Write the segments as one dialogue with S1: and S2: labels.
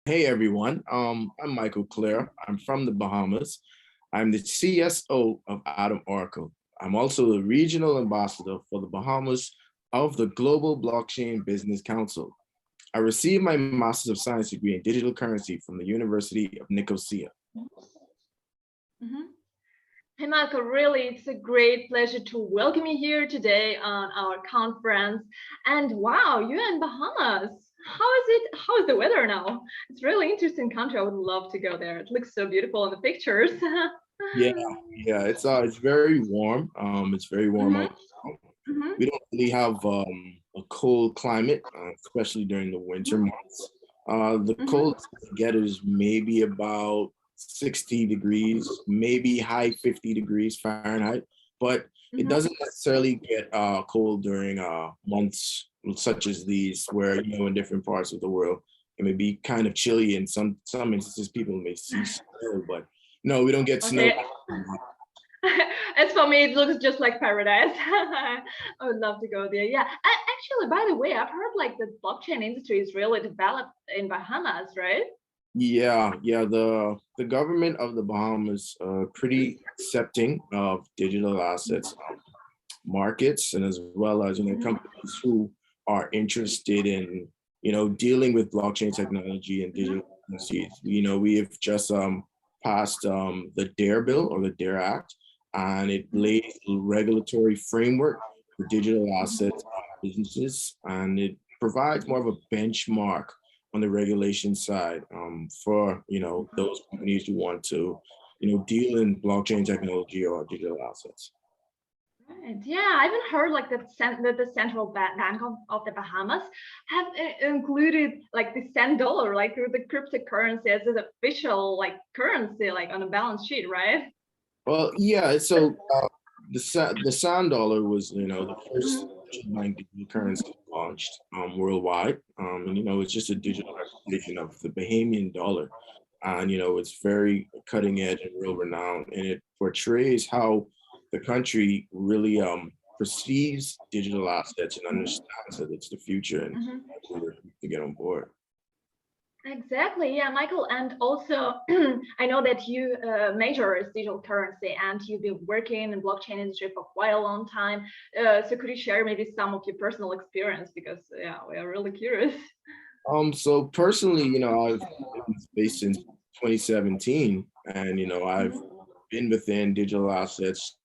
S1: Hey everyone, I'm Michael Clare. I'm from the Bahamas. I'm the CSO of ADAMoracle. I'm also the regional ambassador for the Bahamas of the Global Blockchain Business Council. I received my Master's of Science degree in digital currency from the University of Nicosia.
S2: Mm-hmm. Hey Michael, really, it's a great pleasure to welcome you here today on our conference. And wow, you're in Bahamas. How is it? How is the weather now? It's really interesting country. I would love to go there. It looks so beautiful in the pictures.
S1: Yeah, it's very warm. It's very warm
S2: Mm-hmm.
S1: out now.
S2: Mm-hmm.
S1: We don't really have a cold climate, especially during the winter months. The
S2: Mm-hmm.
S1: coldest we get is maybe about 60 degrees, maybe high 50 degrees Fahrenheit, but it
S2: Mm-hmm.
S1: doesn't necessarily get cold during months such as these, where in different parts of the world it may be kind of chilly. In some instances, people may see snow, but no, we don't get snow.
S2: Okay. As for me, it looks just like paradise. I would love to go there. Yeah. Actually, by the way, I've heard like the blockchain industry is really developed in Bahamas, right?
S1: Yeah. The government of the Bahamas pretty accepting of digital assets markets, and as well as
S2: Mm-hmm.
S1: companies who are interested in dealing with blockchain technology and
S2: Mm-hmm.
S1: digital currencies. We have just passed the DARE bill, or the DARE Act, and it
S2: Mm-hmm.
S1: lays a regulatory framework for digital
S2: Mm-hmm.
S1: assets businesses, and it provides more of a benchmark on the regulation side for those companies who want to deal in blockchain technology or digital assets.
S2: Right. Yeah, I even heard like that the central bank of the Bahamas have included like the $100, like the cryptocurrency as an official like currency, like on a balance sheet, right?
S1: Well, yeah. So the Sand Dollar was, the first
S2: Mm-hmm.
S1: central bank digital currency launched worldwide, and it's just a digital representation of the Bahamian dollar, and it's very cutting edge and real renowned, and it portrays how the country really perceives digital assets and understands that it's the future, and
S2: Mm-hmm.
S1: we're to get on board.
S2: Exactly, yeah, Michael. And also, I know that you major is digital currency and you've been working in blockchain industry for quite a long time. So could you share maybe some of your personal experience? Because yeah, we are really curious.
S1: So personally, I've been in the space since 2017, and I've
S2: Mhm.
S1: been within digital assets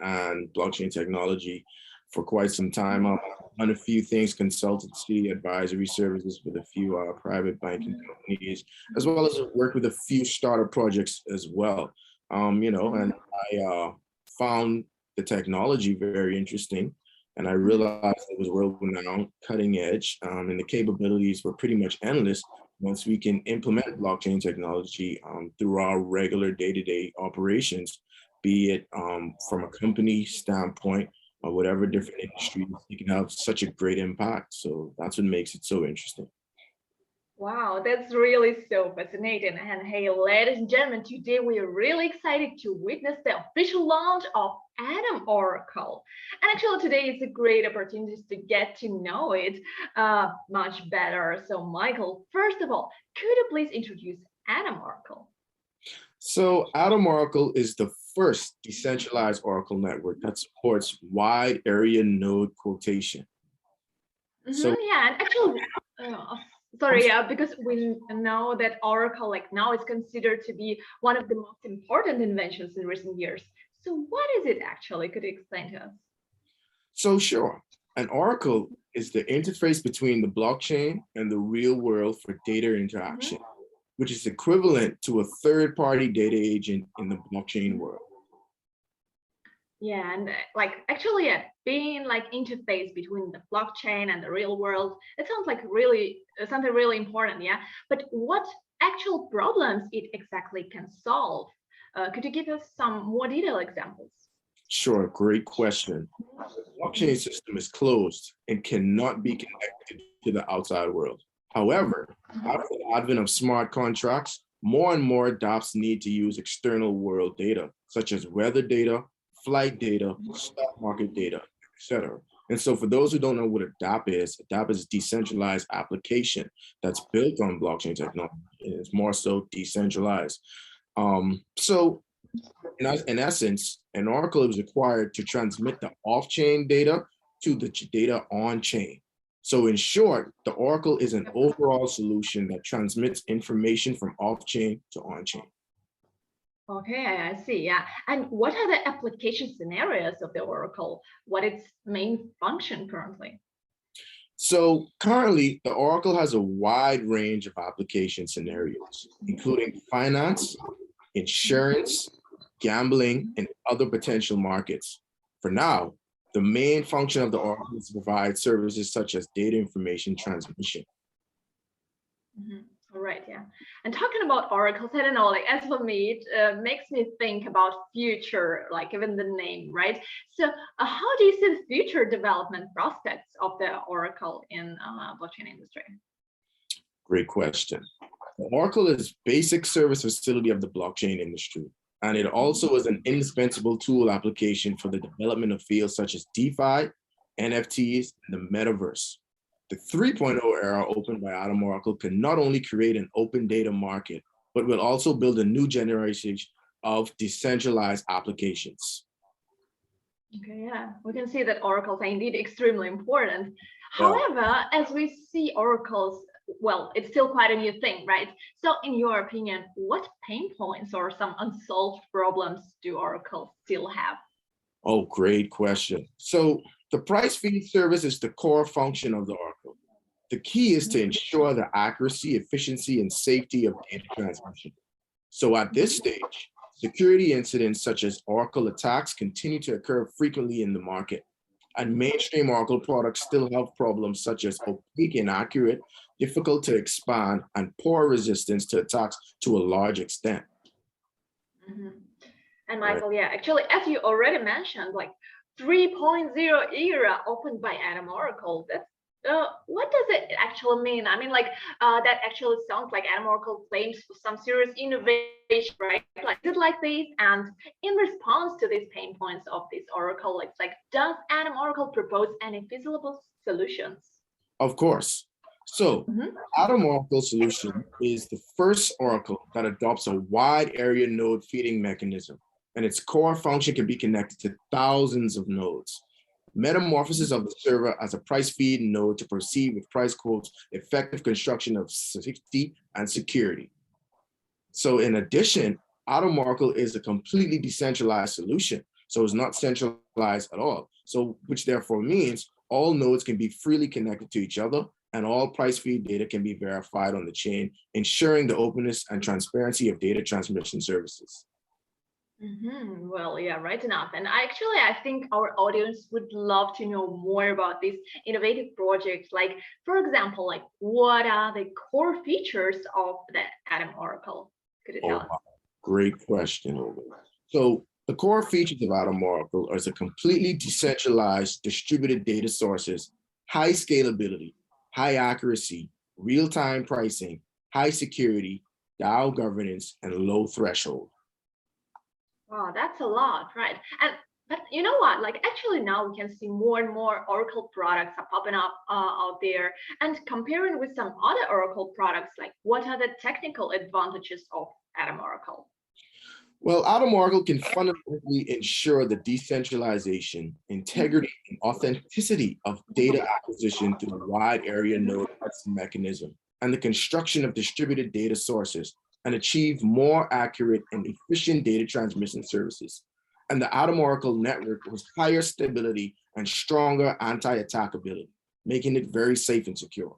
S1: and blockchain technology for quite some time. I've done a few things, consultancy, advisory services with a few private banking
S2: Mhm.
S1: companies, as well as worked with a few startup projects as well. And
S2: Mhm.
S1: I found the technology very interesting, and I
S2: Mhm.
S1: realized it was world renowned, cutting edge, and the capabilities were pretty much endless once we can implement blockchain technology through our regular day-to-day operations, be it from a company standpoint or whatever different industries, it can have such a great impact. So that's what makes it so interesting.
S2: Wow, that's really so fascinating. And hey, ladies and gentlemen, today we are really excited to witness the official launch of ADAMoracle. And actually, today is a great opportunity to get to know it much better. So, Michael, first of all, could you please introduce ADAMoracle?
S1: So ADAMoracle is the first decentralized Oracle network that supports wide area node quotation. So
S2: Yeah, and actually, uh, sorry, yeah, because we know that Oracle, like now, is considered to be one of the most important inventions in recent years. So, what is it actually? Could you explain to us?
S1: So sure, an oracle is the interface between the blockchain and the real world for data interaction,
S2: Mhm.
S1: which is equivalent to a third-party data agent in the blockchain
S2: Mhm.
S1: world.
S2: Yeah, and like actually, yeah, being like interface between the blockchain and the real world, it sounds like really something really important. Yeah, but what actual problems it exactly can solve? Could you give us some more detailed examples?
S1: Sure, great question. The blockchain
S2: Mhm.
S1: system is closed and cannot be connected to the outside world. However,
S2: Mhm.
S1: after the advent of smart contracts, more and more dApps need to use external world data, such as weather data, flight data, stock market data, etc. And so for those who don't know what ADAP is a decentralized application that's built on blockchain technology. And it's more so decentralized. So in essence, an oracle is required to transmit the off-chain data to the data on-chain. So in short, the oracle is an overall solution that transmits information from off-chain to on-chain.
S2: Okay, I see. Yeah. And what are the application scenarios of the Oracle? What its main function currently?
S1: So currently, the oracle has a wide range of application scenarios, including finance, insurance, gambling, and other potential markets. For now, the main function of the oracle is to provide services such as data information transmission.
S2: All right, yeah. And talking about oracles, I don't know, like as for me, it makes me think about future, like even the name, right? So how do you see the future development prospects of the oracle in blockchain industry?
S1: Great question. The oracle is basic service facility of the blockchain industry, and it also is an indispensable tool application for the development of fields such as DeFi, NFTs, and the metaverse. The 3.0 era opened by ADAMoracle can not only create an open data market, but will also build a new generation of decentralized applications.
S2: Okay, yeah, we can see that oracles are indeed extremely important.
S1: Yeah.
S2: However, as we see oracles, well, it's still quite a new thing, right? So in your opinion, what pain points or some unsolved problems do oracles still have?
S1: Oh, great question. So the price feed service is the core function of the oracle. The key is to ensure the accuracy, efficiency, and safety of data transmission. So at this stage, security incidents such as oracle attacks continue to occur frequently in the market. And mainstream oracle products still have problems such as opaque, inaccurate, difficult to expand, and poor resistance to attacks to a large extent.
S2: And Michael, yeah, actually, as you already mentioned, like 3.0 era opened by ADAMoracle. That's what does it actually mean? I mean, like that actually sounds like ADAMoracle claims for some serious innovation, right? Like is it like this? And in response to these pain points of this oracle, it's like, does ADAMoracle propose any feasible solutions?
S1: Of course. So ADAMoracle solution is the first oracle that adopts a wide area node feeding mechanism, and its core function can be connected to thousands of nodes. Metamorphosis of the server as a price feed node to proceed with price quotes, effective construction of safety and security. So in addition, ADAMoracle is a completely decentralized solution. So it's not centralized at all. So which therefore means all nodes can be freely connected to each other and all price feed data can be verified on the chain, ensuring the openness and transparency of data transmission services.
S2: Well, yeah, right enough. And I think our audience would love to know more about this innovative project. Like, for example, like what are the core features of the ADAMoracle? Could you tell us?
S1: Great question. So the core features of ADAMoracle is a completely decentralized distributed data sources, high scalability, high accuracy, real-time pricing, high security, DAO governance, and low threshold.
S2: Wow, that's a lot, right? But you know what? Like actually now we can see more and more Oracle products are popping up out there. And comparing with some other Oracle products, like what are the technical advantages of ADAMoracle?
S1: Well, ADAMoracle can fundamentally ensure the decentralization, integrity, and authenticity of data acquisition through a wide area node mechanism and the construction of distributed data sources and achieve more accurate and efficient data transmission services. And the ADAMoracle network has higher stability and stronger anti-attack ability, making it very safe and secure.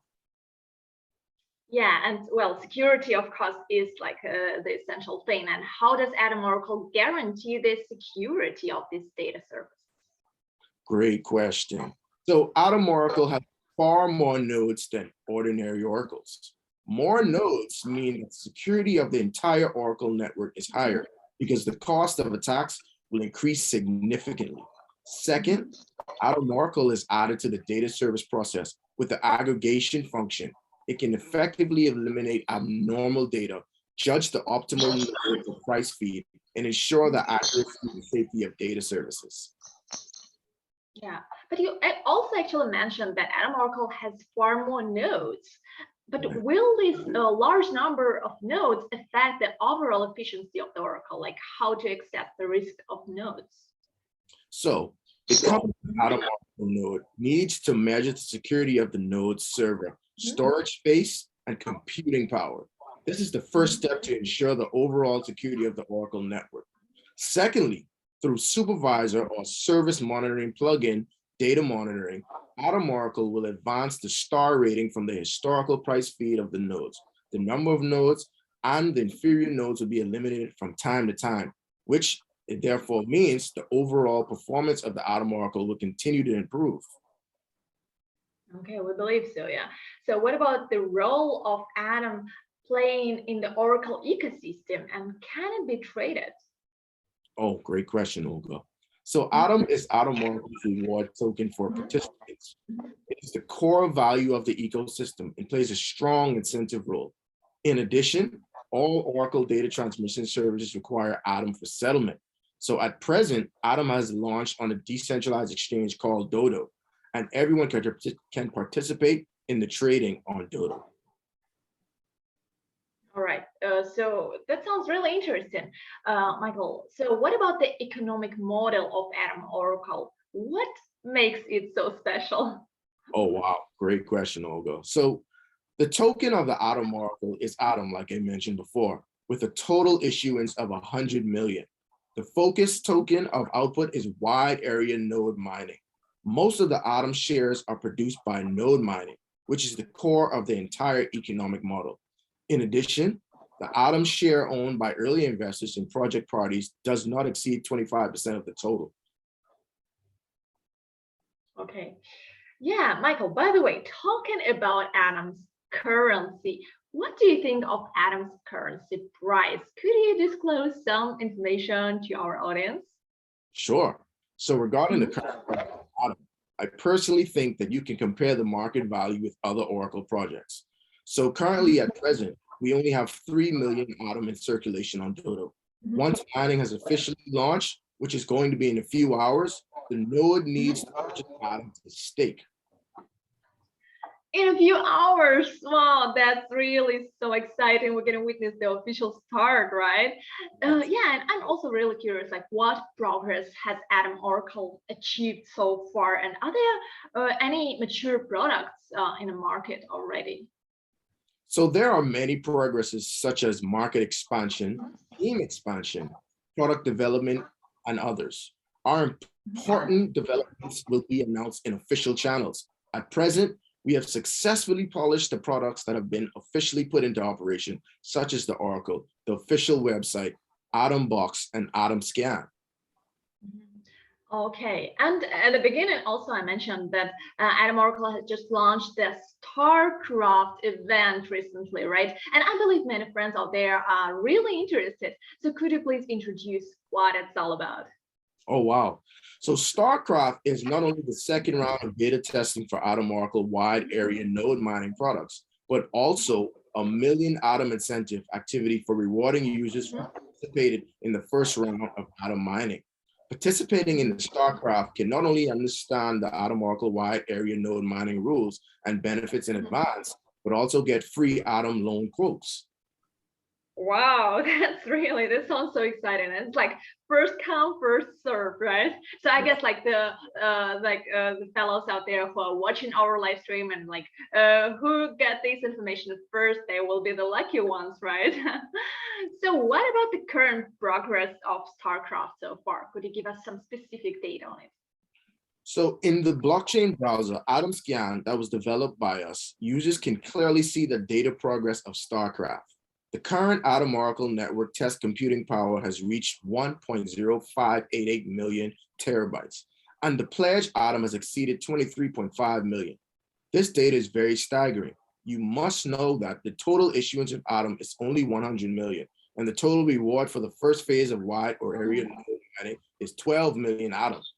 S2: Yeah, and well, security, of course, is like the essential thing. And how does ADAMoracle guarantee the security of this data service?
S1: Great question. So ADAMoracle has far more nodes than ordinary oracles. More nodes mean that the security of the entire Oracle network is higher because the cost of attacks will increase significantly. Second, ADAMoracle is added to the data service process with the aggregation function. It can effectively eliminate abnormal data, judge the optimal level of price feed, and ensure the accuracy and safety of data services.
S2: Yeah, but you also actually mentioned that ADAMoracle has far more nodes. But
S1: Right.
S2: will this large number of nodes affect the overall efficiency of the Oracle? Like how to accept the risk of nodes?
S1: So it comes out of our node needs to measure the security of the node's server,
S2: Mhm.
S1: storage space, and computing power. This is the first step to ensure the overall security of the Oracle network. Secondly, through supervisor or service monitoring plugin data monitoring, ADAMoracle will advance the star rating from the historical price feed of the nodes. The number of nodes and the inferior nodes will be eliminated from time to time, which it therefore means the overall performance of the ADAMoracle will continue to improve.
S2: Okay, we believe so, yeah. So what about the role of Atom playing in the Oracle ecosystem, and can it be traded?
S1: Oh, great question, Olga. So Atom is ADAMoracle's reward token for participants. It is the core value of the ecosystem and plays a strong incentive role. In addition, all Oracle data transmission services require Atom for settlement. So at present, Atom has launched on a decentralized exchange called Dodo, and everyone can participate in the trading on Dodo.
S2: All right, so that sounds really interesting, Michael. So what about the economic model of Atom Oracle? What makes it so special?
S1: Oh, wow. Great question, Olga. So the token of the Atom Oracle is Atom, like I mentioned before, with a total issuance of 100 million. The focus token of output is wide area node mining. Most of the Atom shares are produced by node mining, which is the core of the entire economic model. In addition, the Atom share owned by early investors and project parties does not exceed 25% of the total.
S2: Okay. Yeah, Michael, by the way, talking about Atom's currency, what do you think of Atom's currency price? Could you disclose some information to our audience?
S1: Sure. So regarding the
S2: Mhm.
S1: current price of Atom, I personally think that you can compare the market value with other Oracle projects. So currently at present, we only have 3 million Atom in circulation on Dodo.
S2: Mhm.
S1: Once mining has officially launched, which is going to be in a few hours, the node needs to purchase Atom to stake.
S2: In a few hours. Wow, that's really so exciting. We're gonna witness the official start, right? Yeah, and I'm also really curious, like what progress has Atom Oracle achieved so far, and are there any mature products in the market already?
S1: So there are many progresses such as market expansion, team expansion, product development, and others. Our important developments will be announced in official channels. At present, we have successfully polished the products that have been officially put into operation, such as the Oracle, the official website, Atom Box, and Atom Scan.
S2: Mhm. Okay, and at the beginning, also I mentioned that ADAMoracle has just launched the StarCraft event recently, right? And I believe many friends out there are really interested. So could you please introduce what it's all about?
S1: Oh, wow. So StarCraft is not only the second round of beta testing for ADAMoracle wide area node mining products, but also a million Atom incentive activity for rewarding users who participated in the first round of Atom mining. Participating in the StarCraft can not only understand the ADAMoracle wide area node mining rules and benefits in advance, but also get free Atom loan quotes.
S2: Wow, that sounds so exciting. And it's like first come, first serve, right? So I guess like the fellows out there who are watching our live stream and like who get this information first, they will be the lucky ones, right? So what about the current progress of StarCraft so far? Could you give us some specific data on it?
S1: So in the blockchain browser, Atom Scan that was developed by us, users can clearly see the data progress of StarCraft. The current Atom Oracle network test computing power has reached 1.0588 million terabytes, and the pledged Atom has exceeded 23.5 million. This data is very staggering. You must know that the total issuance of Atom is only 100 million, and the total reward for the first phase of wide or area mining is 12 million Atoms.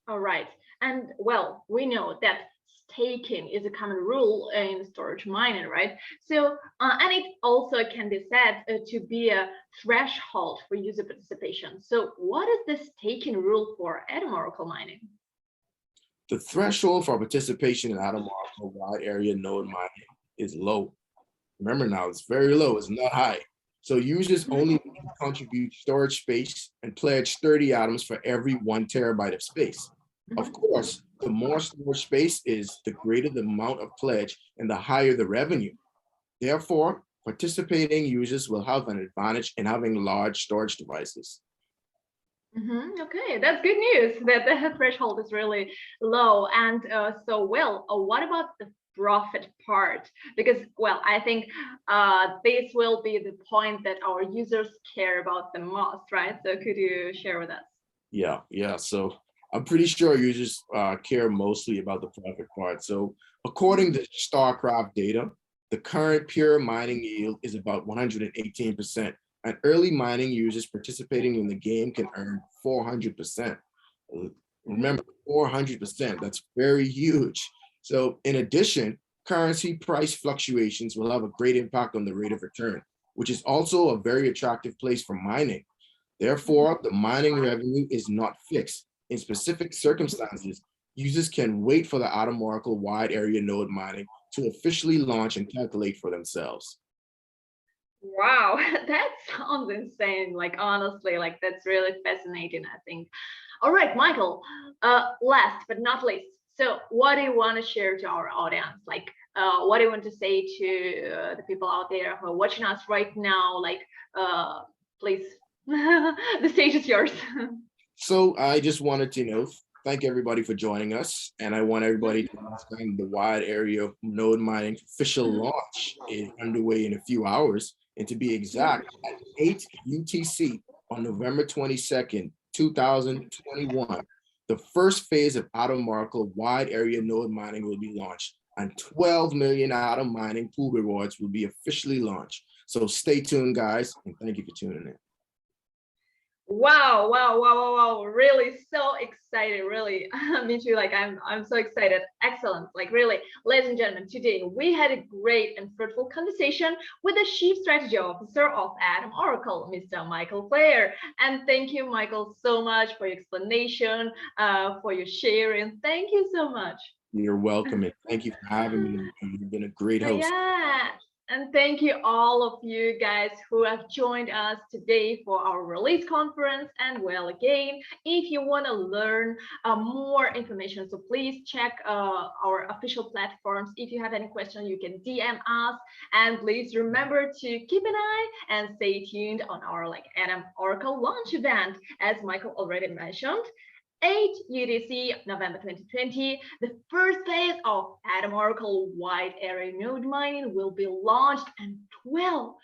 S2: All right. And well, we know that staking is a common rule in storage mining, right? So, and it also can be said to be a threshold for user participation. So what is the staking rule for ADAMoracle mining?
S1: The threshold for participation in ADAMoracle wide area node mining is low. Remember now, it's very low, it's not high. So users only need to contribute storage space and pledge 30 atoms for every 1 terabyte of space. Of course, the more storage space is, the greater the amount of pledge and the higher the revenue. Therefore, participating users will have an advantage in having large storage devices.
S2: Okay, that's good news that the threshold is really low. And what about the profit part? Because, well, I think this will be the point that our users care about the most, right? So could you share with us?
S1: Yeah. So I'm pretty sure users care mostly about the profit part. So according to StarCraft data, the current pure mining yield is about 118%. And early mining users participating in the game can earn 400%. Remember, 400%, that's very huge. So in addition, currency price fluctuations will have a great impact on the rate of return, which is also a very attractive place for mining. Therefore, the mining revenue is not fixed. In specific circumstances, users can wait for the ADAMoracle wide area node mining to officially launch and calculate for themselves.
S2: Wow, that sounds insane. Like, honestly, like that's really fascinating, I think. All right, Michael, last but not least. So what do you want to share to our audience? Like, what do you want to say to the people out there who are watching us right now? Like, please, the stage is yours.
S1: So I just wanted to, thank everybody for joining us. And I want everybody to understand the wide area node mining official launch is underway in a few hours. And to be exact, at 8 UTC on November 22nd, 2021, the first phase of ADAMoracle wide area node mining will be launched, and 12 million atom mining pool rewards will be officially launched. So stay tuned, guys, and thank you for tuning in.
S2: Wow. Really so excited, really. Me too, like I'm so excited. Excellent. Like really, ladies and gentlemen, today we had a great and fruitful conversation with the Chief Strategy Officer of ADAMoracle, Mr. Michael Clare. And thank you, Michael, so much for your explanation, for your sharing. Thank you so much.
S1: You're welcome, and thank you for having me. You've been a great host.
S2: Yeah. And thank you all of you guys who have joined us today for our release conference. And well, again, if you want to learn more information, so please check our official platforms. If you have any questions, you can DM us. And please remember to keep an eye and stay tuned on our ADAMoracle launch event, as Michael already mentioned. 8 UTC, November 2020, the first phase of ADAMoracle wide area node mining will be launched, and 12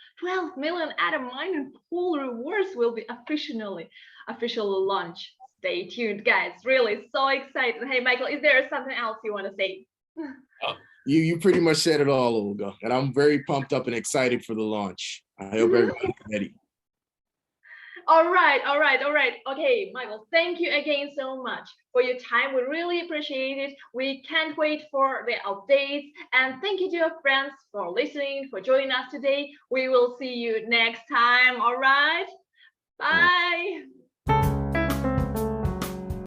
S2: million atom mining pool rewards will be officially launched. Stay tuned, guys. Really so excited. Hey, Michael, is there something else you want to say?
S1: You pretty much said it all, Olga, and I'm very pumped up and excited for the launch. I hope everybody's ready.
S2: All right. Okay, Michael, thank you again so much for your time. We really appreciate it. We can't wait for the updates. And thank you to your friends for listening, for joining us today. We will see you next time. All right. Bye.